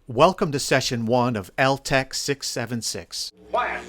Welcome to Session 1 of LTEC 676. Quiet.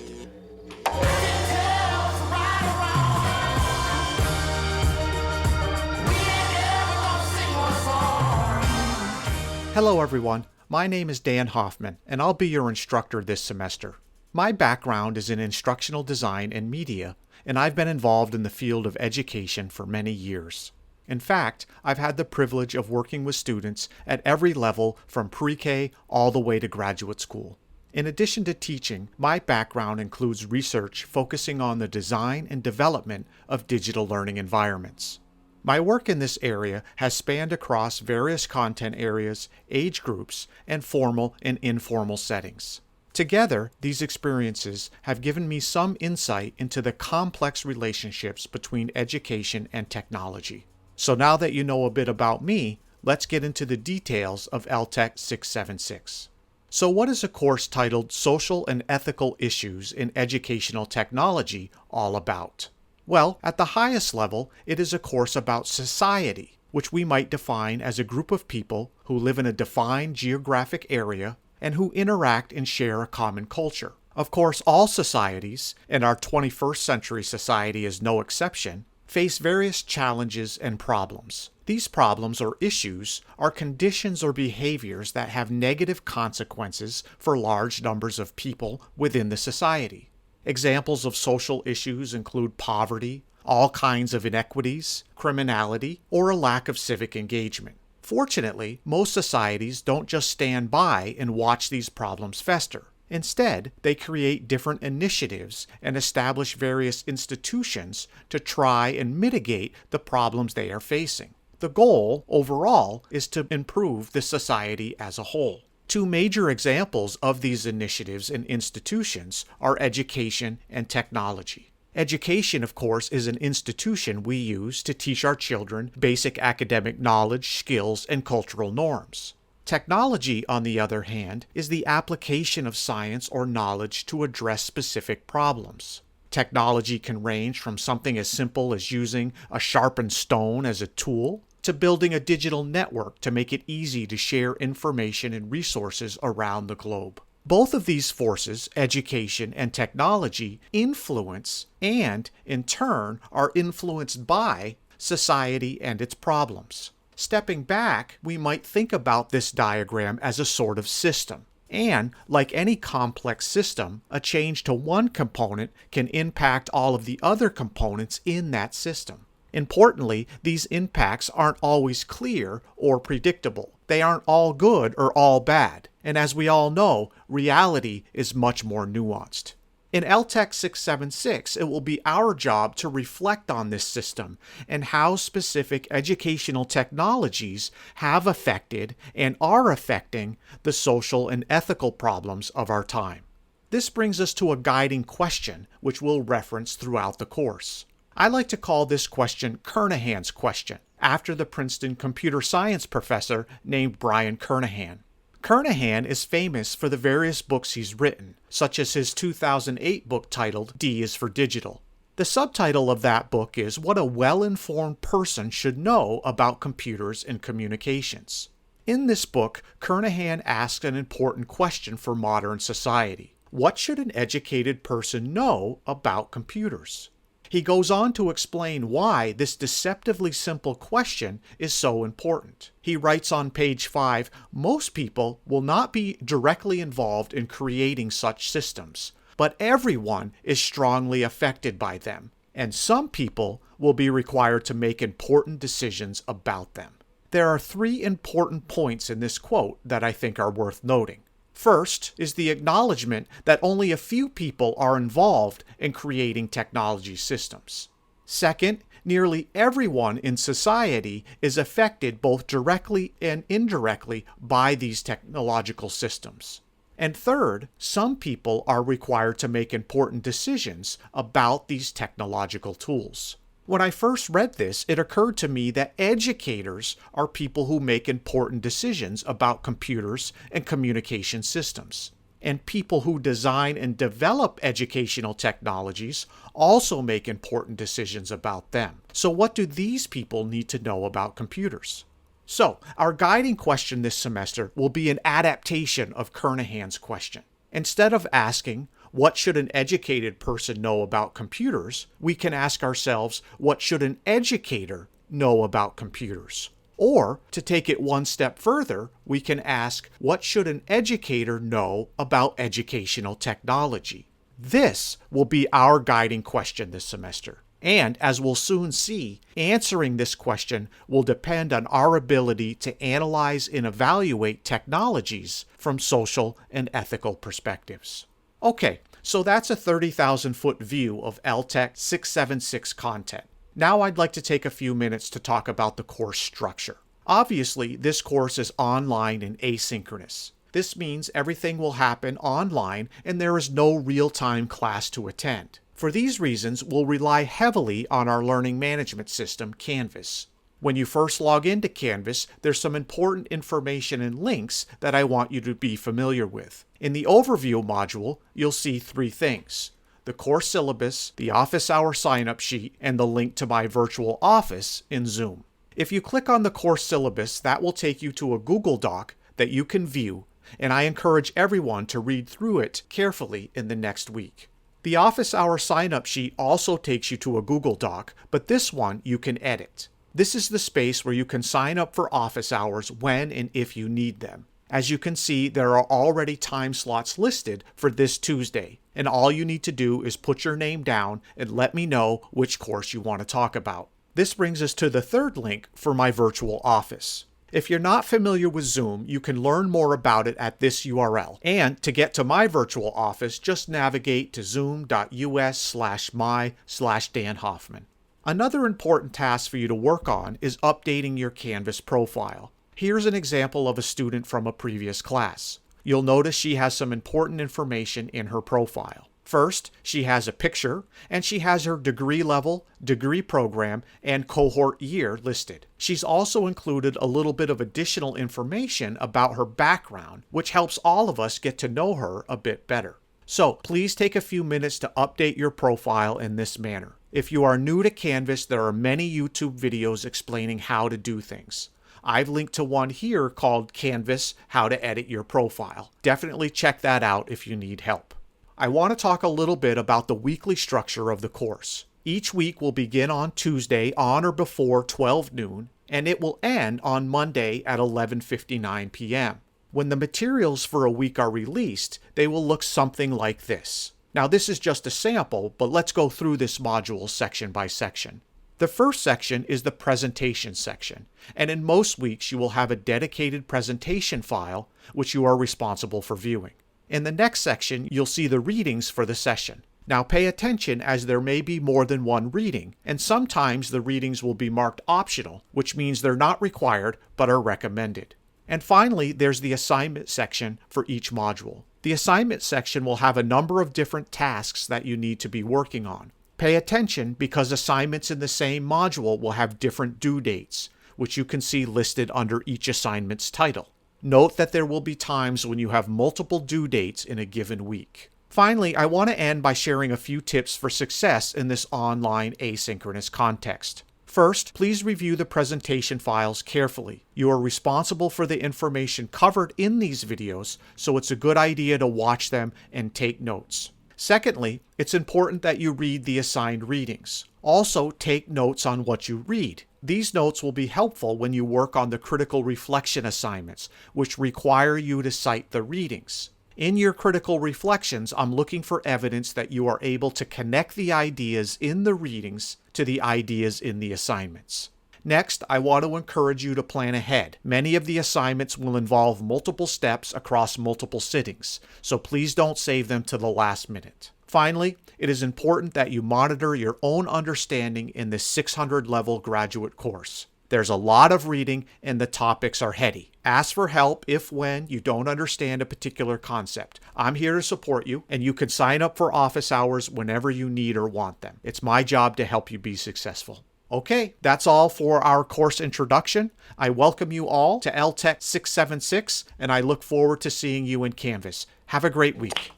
Hello everyone, my name is Dan Hoffman, and I'll be your instructor this semester. My background is in instructional design and media, and I've been involved in the field of education for many years. In fact, I've had the privilege of working with students at every level from pre-K all the way to graduate school. In addition to teaching, my background includes research focusing on the design and development of digital learning environments. My work in this area has spanned across various content areas, age groups, and formal and informal settings. Together, these experiences have given me some insight into the complex relationships between education and technology. So now that you know a bit about me, let's get into the details of LTEC 676. So what is a course titled Social and Ethical Issues in Educational Technology all about? Well, at the highest level, it is a course about society, which we might define as a group of people who live in a defined geographic area and who interact and share a common culture. Of course, all societies, and our 21st century society is no exception, face various challenges and problems. These problems or issues are conditions or behaviors that have negative consequences for large numbers of people within the society. Examples of social issues include poverty, all kinds of inequities, criminality, or a lack of civic engagement. Fortunately, most societies don't just stand by and watch these problems fester. Instead, they create different initiatives and establish various institutions to try and mitigate the problems they are facing. The goal, overall, is to improve the society as a whole. Two major examples of these initiatives and institutions are education and technology. Education, of course, is an institution we use to teach our children basic academic knowledge, skills, and cultural norms. Technology, on the other hand, is the application of science or knowledge to address specific problems. Technology can range from something as simple as using a sharpened stone as a tool to building a digital network to make it easy to share information and resources around the globe. Both of these forces, education and technology, influence and, in turn, are influenced by society and its problems. Stepping back, we might think about this diagram as a sort of system. And, like any complex system, a change to one component can impact all of the other components in that system. Importantly, these impacts aren't always clear or predictable. They aren't all good or all bad. And as we all know, reality is much more nuanced. In LTEC 676, it will be our job to reflect on this system and how specific educational technologies have affected and are affecting the social and ethical problems of our time. This brings us to a guiding question, which we'll reference throughout the course. I like to call this question Kernahan's question, after the Princeton computer science professor named Brian Kernahan. Kernahan is famous for the various books he's written, such as his 2008 book titled D is for Digital. The subtitle of that book is What a Well-Informed Person Should Know About Computers and Communications. In this book, Kernahan asks an important question for modern society. What should an educated person know about computers? He goes on to explain why this deceptively simple question is so important. He writes on page 5, most people will not be directly involved in creating such systems, but everyone is strongly affected by them, and some people will be required to make important decisions about them. There are 3 important points in this quote that I think are worth noting. First is the acknowledgement that only a few people are involved in creating technology systems. Second, nearly everyone in society is affected both directly and indirectly by these technological systems. And third, some people are required to make important decisions about these technological tools. When I first read this, it occurred to me that educators are people who make important decisions about computers and communication systems. And people who design and develop educational technologies also make important decisions about them. So what do these people need to know about computers? So, our guiding question this semester will be an adaptation of Kernahan's question. Instead of asking, what should an educated person know about computers, we can ask ourselves, what should an educator know about computers? Or, to take it one step further, we can ask, what should an educator know about educational technology? This will be our guiding question this semester. And as we'll soon see, answering this question will depend on our ability to analyze and evaluate technologies from social and ethical perspectives. Okay, so that's a 30,000-foot view of LTEC 676 content. Now I'd like to take a few minutes to talk about the course structure. Obviously, this course is online and asynchronous. This means everything will happen online and there is no real-time class to attend. For these reasons, we'll rely heavily on our learning management system, Canvas. When you first log into Canvas, there's some important information and links that I want you to be familiar with. In the Overview module, you'll see 3 things: the course syllabus, the office hour sign-up sheet, and the link to my virtual office in Zoom. If you click on the course syllabus, that will take you to a Google Doc that you can view, and I encourage everyone to read through it carefully in the next week. The office hour sign-up sheet also takes you to a Google Doc, but this one you can edit. This is the space where you can sign up for office hours when and if you need them. As you can see, there are already time slots listed for this Tuesday, and all you need to do is put your name down and let me know which course you want to talk about. This brings us to the third link for my virtual office. If you're not familiar with Zoom, you can learn more about it at this URL. And to get to my virtual office, just navigate to zoom.us/my/Dan Hoffman. Another important task for you to work on is updating your Canvas profile. Here's an example of a student from a previous class. You'll notice she has some important information in her profile. First, she has a picture, and she has her degree level, degree program, and cohort year listed. She's also included a little bit of additional information about her background, which helps all of us get to know her a bit better. So please take a few minutes to update your profile in this manner. If you are new to Canvas, there are many YouTube videos explaining how to do things. I've linked to one here called Canvas: How to Edit Your Profile. Definitely check that out if you need help. I want to talk a little bit about the weekly structure of the course. Each week will begin on Tuesday on or before 12 noon, and it will end on Monday at 11:59 p.m. When the materials for a week are released, they will look something like this. Now this is just a sample, but let's go through this module section by section. The first section is the presentation section, and in most weeks you will have a dedicated presentation file which you are responsible for viewing. In the next section, you'll see the readings for the session. Now pay attention, as there may be more than one reading, and sometimes the readings will be marked optional, which means they're not required but are recommended. And finally, there's the assignment section for each module. The assignment section will have a number of different tasks that you need to be working on. Pay attention, because assignments in the same module will have different due dates, which you can see listed under each assignment's title. Note that there will be times when you have multiple due dates in a given week. Finally, I want to end by sharing a few tips for success in this online asynchronous context. First, please review the presentation files carefully. You are responsible for the information covered in these videos, so it's a good idea to watch them and take notes. Secondly, it's important that you read the assigned readings. Also, take notes on what you read. These notes will be helpful when you work on the critical reflection assignments, which require you to cite the readings. In your critical reflections, I'm looking for evidence that you are able to connect the ideas in the readings to the ideas in the assignments. Next, I want to encourage you to plan ahead. Many of the assignments will involve multiple steps across multiple sittings, so please don't save them to the last minute. Finally, it is important that you monitor your own understanding in this 600-level graduate course. There's a lot of reading and the topics are heady. Ask for help when you don't understand a particular concept. I'm here to support you, and you can sign up for office hours whenever you need or want them. It's my job to help you be successful. Okay, that's all for our course introduction. I welcome you all to LTEC 676, and I look forward to seeing you in Canvas. Have a great week.